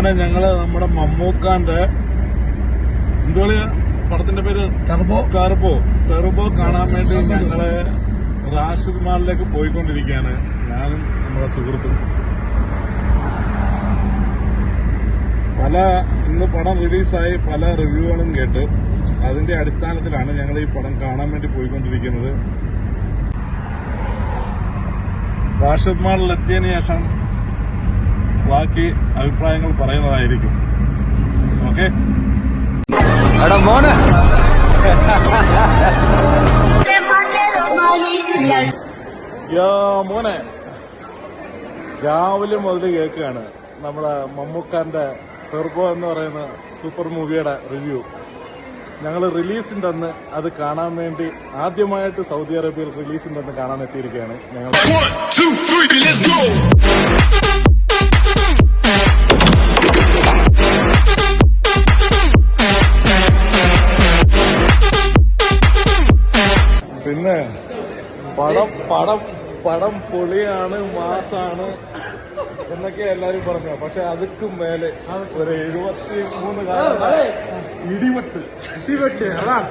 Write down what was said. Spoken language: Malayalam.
അങ്ങനെ ഞങ്ങള് നമ്മുടെ മമ്മൂക്കാന്റെ എന്തുകളിയാ പടത്തിന്റെ പേര് ടെർബോ കാണാൻ വേണ്ടി ഞങ്ങള് റാഷിദ് മാളിലേക്ക് പോയിക്കൊണ്ടിരിക്കുകയാണ്. ഞാനും നമ്മുടെ സുഹൃത്തും. ഇന്ന് പടം റിലീസായി പല റിവ്യൂകളും കേട്ട് അതിന്റെ അടിസ്ഥാനത്തിലാണ് ഞങ്ങൾ ഈ പടം കാണാൻ വേണ്ടി പോയിക്കൊണ്ടിരിക്കുന്നത്. റാഷിദ് മാളിൽ എത്തിയതിനു ശേഷം ബാക്കി അഭിപ്രായങ്ങൾ പറയുന്നതായിരിക്കും. ഓക്കെ മോനെ, രാവിലെ മുതൽ കേൾക്കുകയാണ് നമ്മുടെ മമ്മൂക്കാന്റെ ടെർബോ എന്ന് പറയുന്ന സൂപ്പർ മൂവിയുടെ റിവ്യൂ. ഞങ്ങൾ റിലീസിന്റെ അന്ന് അത് കാണാൻ വേണ്ടി ആദ്യമായിട്ട് സൗദി അറേബ്യയിൽ റിലീസിന്റെ അന്ന് കാണാൻ എത്തിയിരിക്കുകയാണ് ഞങ്ങൾ. പിന്നെ പടം പൊളിയാണ്, മാസാണ് എന്നൊക്കെ എല്ലാരും പറഞ്ഞു. പക്ഷെ അതുക്കും മേലെ ഒരു 73 കാലം ഇടിവെട്ട് അതാണ്